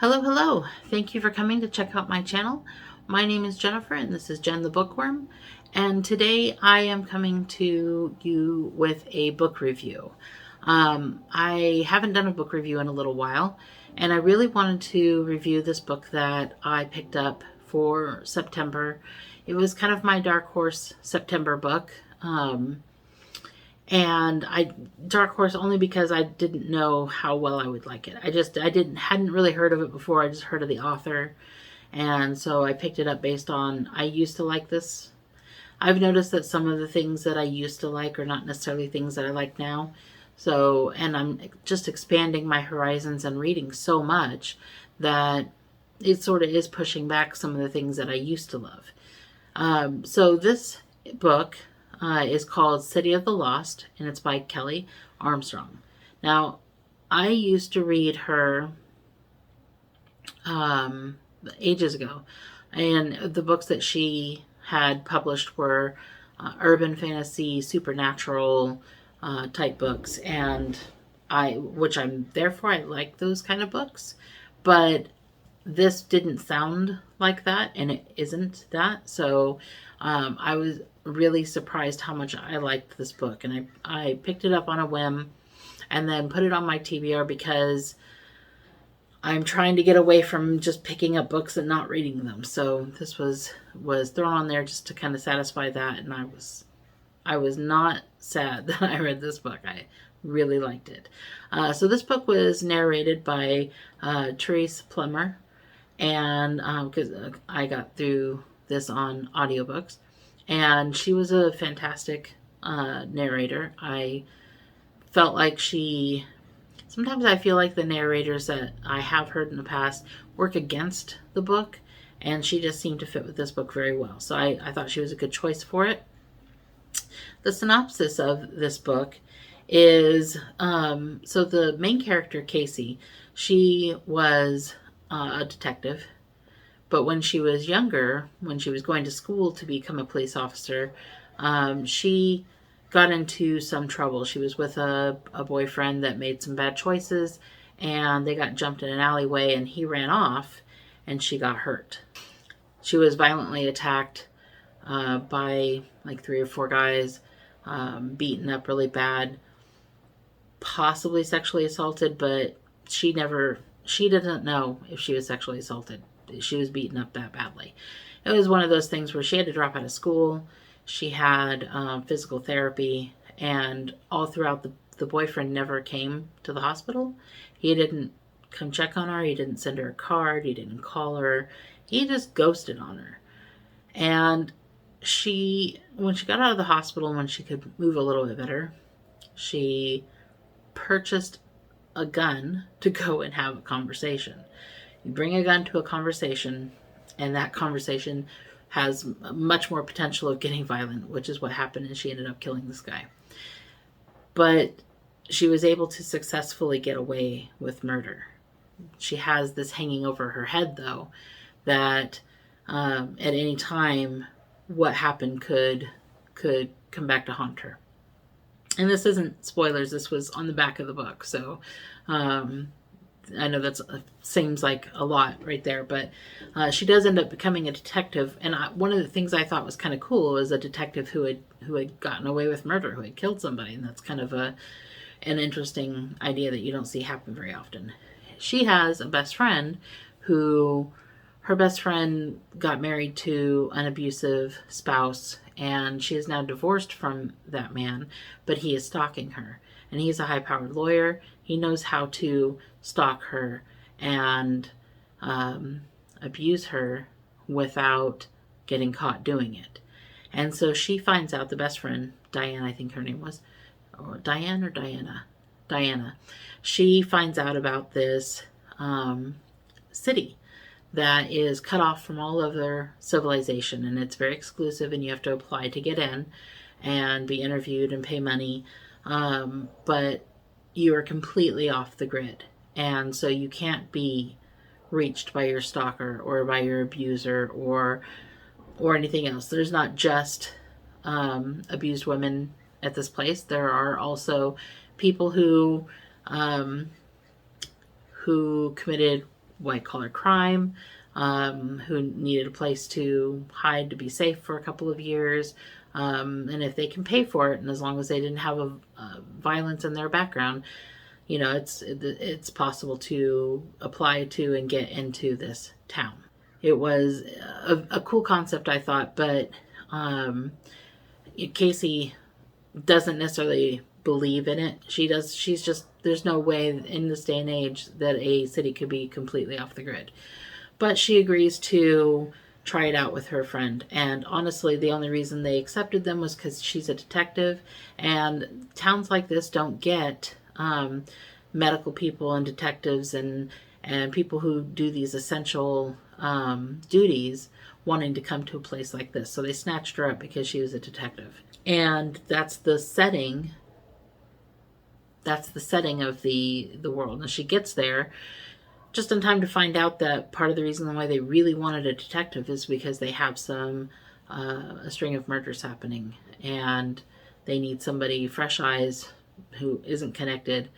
Hello, hello. Thank you for coming to check out my channel. My name is Jennifer and this is Jen the Bookworm. And today I am coming to you with a book review. I haven't done a book review in a little while, and I really wanted to review this book that I picked up for September. It was kind of my dark horse September book. And dark horse only because I didn't know how well I would like it. Hadn't really heard of it before. I just heard of the author, and so I picked it up based on I used to like this. I've noticed that some of the things that I used to like are not necessarily things that I like now. So, and I'm just expanding my horizons and reading so much that it sort of is pushing back some of the things that I used to love. So this book is called City of the Lost, and it's by Kelly Armstrong. Now, I used to read her ages ago, and the books that she had published were urban fantasy, supernatural type books, and I like those kind of books, but this didn't sound like that, and it isn't that. So I was really surprised how much I liked this book, and I picked it up on a whim and then put it on my TBR because I'm trying to get away from just picking up books and not reading them. So this was thrown on there just to kind of satisfy that, and I was not sad that I read this book. I really liked it. So this book was narrated by Therese Plummer, and because I got through this on audiobooks, and she was a fantastic narrator. I felt like sometimes I feel like the narrators that I have heard in the past work against the book, and she just seemed to fit with this book very well. So I thought she was a good choice for it. The synopsis of this book is, so the main character, Casey, she was a detective, but when she was younger, when she was going to school to become a police officer, she got into some trouble. She was with a boyfriend that made some bad choices, and they got jumped in an alleyway, and he ran off, and she got hurt. She was violently attacked by like 3 or 4 guys, beaten up really bad, possibly sexually assaulted, but she didn't know if she was sexually assaulted. She was beaten up that badly. It was one of those things where she had to drop out of school. She had physical therapy, and all throughout the boyfriend never came to the hospital. He didn't come check on her. He didn't send her a card. He didn't call her. He just ghosted on her. And when she got out of the hospital and when she could move a little bit better, she purchased a gun to go and have a conversation. You bring a gun to a conversation, and that conversation has much more potential of getting violent, which is what happened, and she ended up killing this guy. But she was able to successfully get away with murder. She has this hanging over her head, though, that at any time what happened could come back to haunt her. And this isn't spoilers. This was on the back of the book, so I know that seems like a lot right there, but she does end up becoming a detective. And one of the things I thought was kind of cool was a detective who had gotten away with murder, who had killed somebody, and that's kind of an interesting idea that you don't see happen very often. She has a best friend her best friend got married to an abusive spouse, and she is now divorced from that man, but he is stalking her. And he's a high-powered lawyer. He knows how to stalk her and abuse her without getting caught doing it. And so she finds out, the best friend, Diane, I think her name was, or Diane or Diana? Diana. She finds out about this city that is cut off from all other civilization, and it's very exclusive, and you have to apply to get in and be interviewed and pay money. But you are completely off the grid, and so you can't be reached by your stalker or by your abuser or anything else. There's not just abused women at this place. There are also people who committed white-collar crime, who needed a place to hide to be safe for a couple of years. And if they can pay for it, and as long as they didn't have a violence in their background, you know, it's possible to apply to and get into this town. It was a cool concept, I thought, but Casey doesn't necessarily believe in it. She's just, there's no way in this day and age that a city could be completely off the grid. But she agrees to try it out with her friend. And honestly, the only reason they accepted them was because she's a detective. And towns like this don't get medical people and detectives and people who do these essential duties wanting to come to a place like this. So they snatched her up because she was a detective. And that's the setting. That's the setting of the world. And she gets there just in time to find out that part of the reason why they really wanted a detective is because they have a string of murders happening, and they need somebody fresh eyes who isn't connected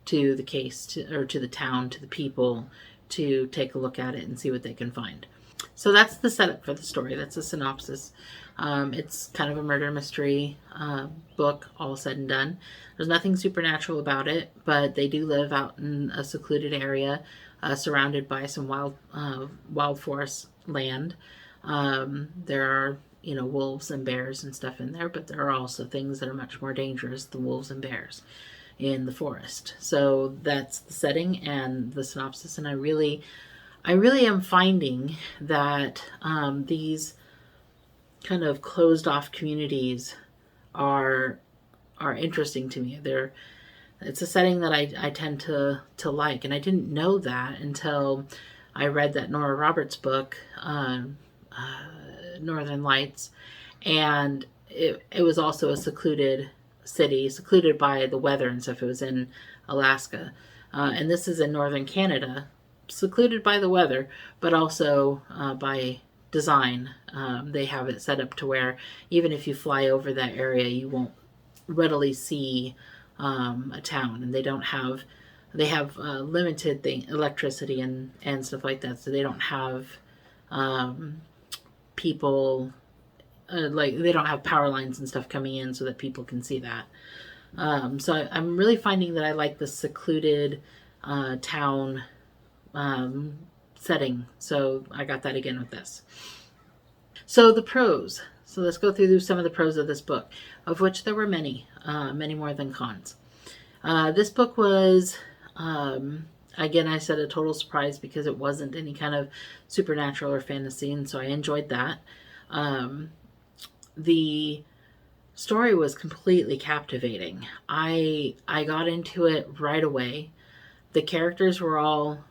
to the case, or to the town, to the people, to take a look at it and see what they can find. So that's the setup for the story. That's a synopsis. It's kind of a murder mystery book, all said and done. There's nothing supernatural about it, but they do live out in a secluded area, surrounded by some wild forest land. There are, you know, wolves and bears and stuff in there, but there are also things that are much more dangerous than wolves and bears in the forest. So that's the setting and the synopsis, and I really am finding that these kind of closed off communities are interesting to me. It's a setting that I tend to like, and I didn't know that until I read that Nora Roberts book, Northern Lights, and it was also a secluded city, secluded by the weather and stuff. It was in Alaska, and this is in northern Canada, secluded by the weather, but also by design. They have it set up to where even if you fly over that area, you won't readily see a town, and they have limited electricity and stuff like that, so they don't have people like they don't have power lines and stuff coming in so that people can see that. So I'm really finding that I like the secluded town setting. So I got that again with this. So the pros. So let's go through some of the pros of this book, of which there were many more than cons. This book was, again, I said a total surprise because it wasn't any kind of supernatural or fantasy, and so I enjoyed that. The story was completely captivating. I got into it right away. The characters were all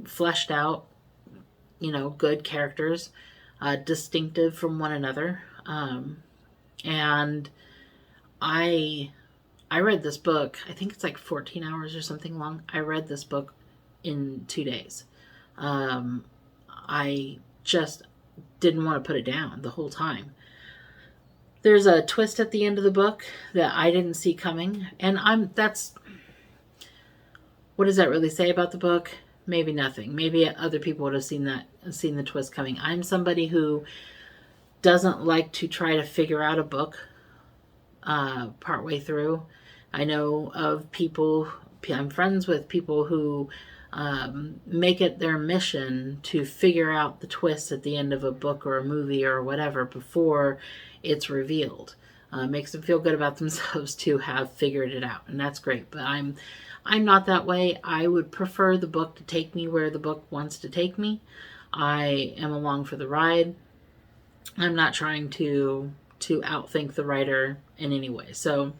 fleshed out, you know, good characters, distinctive from one another. And I read this book, I think it's like 14 hours or something long. I read this book in 2 days. I just didn't want to put it down the whole time. There's a twist at the end of the book that I didn't see coming, and what does that really say about the book? Maybe nothing. Maybe other people would have seen the twist coming. I'm somebody who doesn't like to try to figure out a book partway through. I know of people, I'm friends with people who make it their mission to figure out the twist at the end of a book or a movie or whatever before it's revealed. Makes them feel good about themselves to have figured it out, and that's great. But I'm not that way. I would prefer the book to take me where the book wants to take me. I am along for the ride. I'm not trying to outthink the writer in any way. So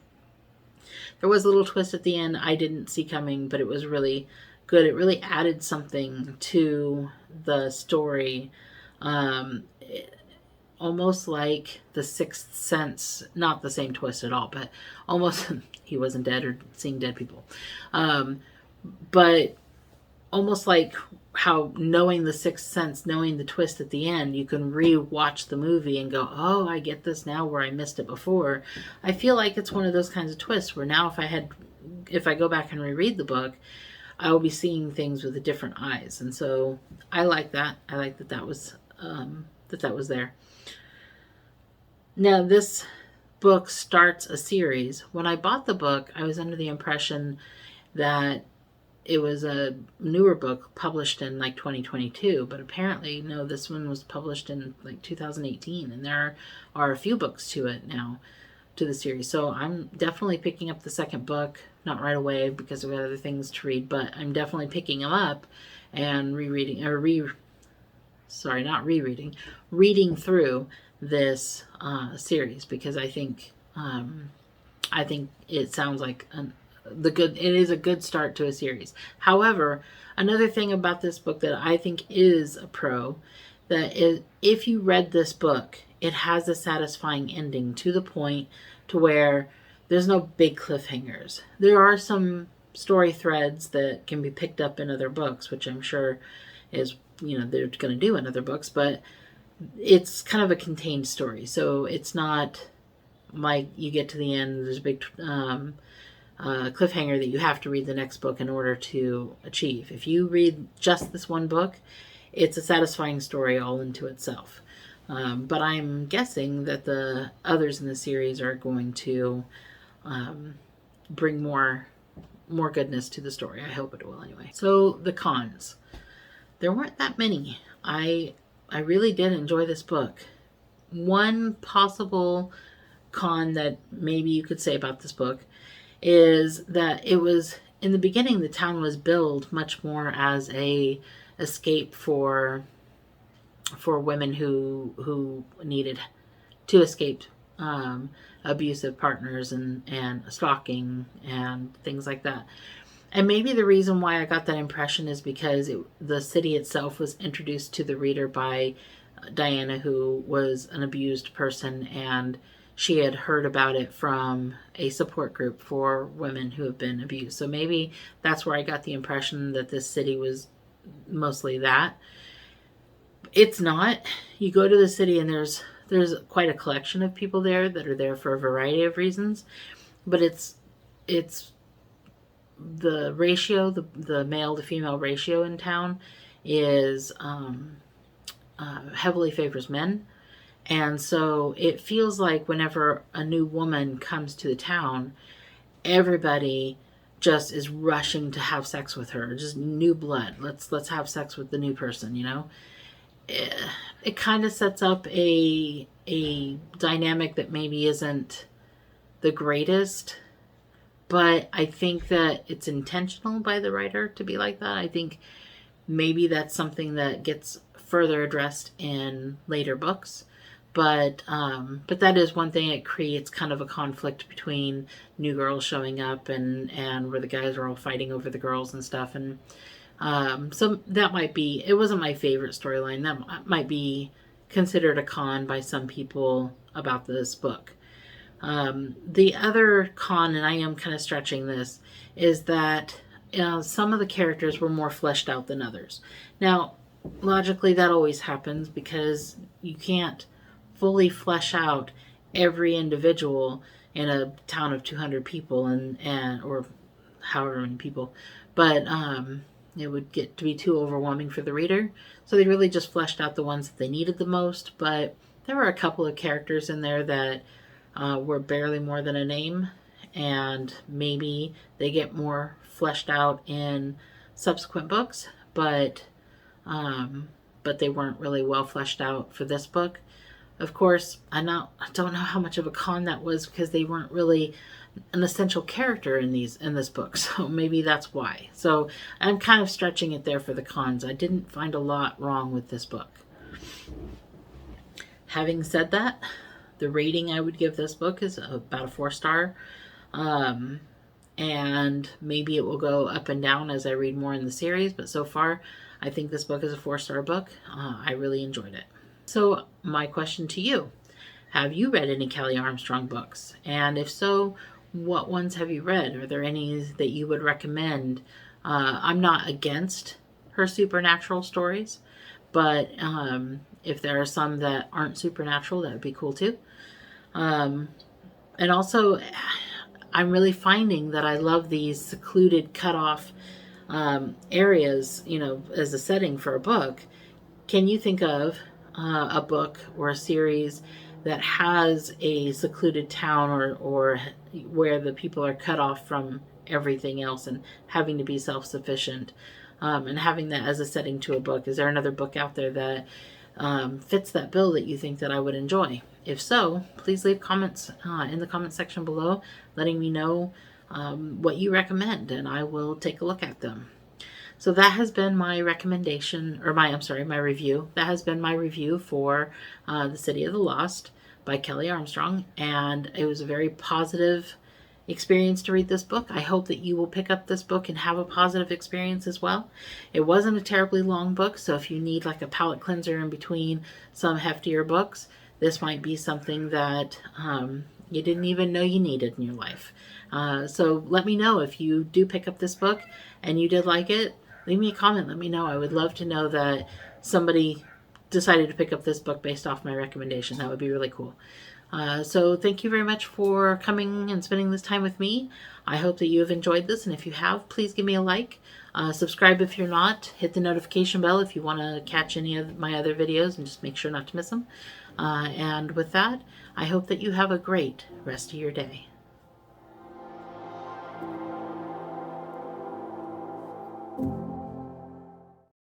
there was a little twist at the end I didn't see coming, but it was really good. It really added something to the story. Almost like The Sixth Sense, not the same twist at all, but almost, he wasn't dead or seeing dead people. But almost like how knowing The Sixth Sense, knowing the twist at the end, you can re-watch the movie and go, oh, I get this now where I missed it before. I feel like it's one of those kinds of twists where now if I go back and reread the book, I will be seeing things with different eyes. And so I like that. I like that that was there. Now this book starts a series. When I bought the book, I was under the impression that it was a newer book published in like 2022, but apparently no, this one was published in like 2018, and there are a few books to it now, to the series. So I'm definitely picking up the second book, not right away because I've got other things to read, but I'm definitely picking them up and reading through this series, because I think it sounds like it is a good start to a series. However, another thing about this book that I think is a pro, that is, if you read this book, it has a satisfying ending to the point to where there's no big cliffhangers. There are some story threads that can be picked up in other books, which I'm sure is, they're going to do in other books, but it's kind of a contained story. So it's not like you get to the end, there's a big cliffhanger that you have to read the next book in order to achieve. If you read just this one book, it's a satisfying story all into itself. But I'm guessing that the others in the series are going to bring more goodness to the story. I hope it will anyway. So the cons. There weren't that many. I really did enjoy this book. One possible con that maybe you could say about this book is that it was, in the beginning, the town was billed much more as a escape for women who needed to escape abusive partners and stalking and things like that. And maybe the reason why I got that impression is because the city itself was introduced to the reader by Diana, who was an abused person, and she had heard about it from a support group for women who have been abused. So maybe that's where I got the impression that this city was mostly that. It's not. You go to the city and there's quite a collection of people there that are there for a variety of reasons, but it's the ratio, the male to female ratio in town is heavily favors men. And so it feels like whenever a new woman comes to the town, everybody just is rushing to have sex with her. Just new blood. Let's have sex with the new person, It kind of sets up a dynamic that maybe isn't the greatest, but I think that it's intentional by the writer to be like that. I think maybe that's something that gets further addressed in later books. But that is one thing. It creates kind of a conflict between new girls showing up and where the guys are all fighting over the girls and stuff. And so that might be, it wasn't my favorite storyline. That might be considered a con by some people about this book. The other con, and I am kind of stretching this, is that some of the characters were more fleshed out than others. Now, logically, that always happens because you can't fully flesh out every individual in a town of 200 people and or however many people, but it would get to be too overwhelming for the reader. So they really just fleshed out the ones that they needed the most. But there were a couple of characters in there that were barely more than a name, and maybe they get more fleshed out in subsequent books, but they weren't really well fleshed out for this book. Of course, I don't know how much of a con that was because they weren't really an essential character in this book, so maybe that's why. So I'm kind of stretching it there for the cons. I didn't find a lot wrong with this book. Having said that, the rating I would give this book is about a 4-star, and maybe it will go up and down as I read more in the series, but so far I think this book is a 4-star book. I really enjoyed it. So my question to you, have you read any Kelly Armstrong books? And if so, what ones have you read? Are there any that you would recommend? I'm not against her supernatural stories, but if there are some that aren't supernatural, that would be cool too. And also, I'm really finding that I love these secluded, cut off areas, as a setting for a book, can you think of a book or a series that has a secluded town, or where the people are cut off from everything else and having to be self-sufficient, and having that as a setting to a book? Is there another book out there that fits that bill that you think that I would enjoy? If so, please leave comments in the comment section below, letting me know what you recommend, and I will take a look at them. So that has been my recommendation, or my review. That has been my review for The City of the Lost by Kelly Armstrong, and it was a very positive experience to read this book. I hope that you will pick up this book and have a positive experience as well. It wasn't a terribly long book, so if you need like a palate cleanser in between some heftier books, this might be something that you didn't even know you needed in your life. So let me know if you do pick up this book and you did like it. Leave me a comment. Let me know. I would love to know that somebody decided to pick up this book based off my recommendation. That would be really cool. So thank you very much for coming and spending this time with me. I hope that you have enjoyed this, and if you have, please give me a like. Subscribe if you're not. Hit the notification bell if you want to catch any of my other videos, and just make sure not to miss them. And with that, I hope that you have a great rest of your day.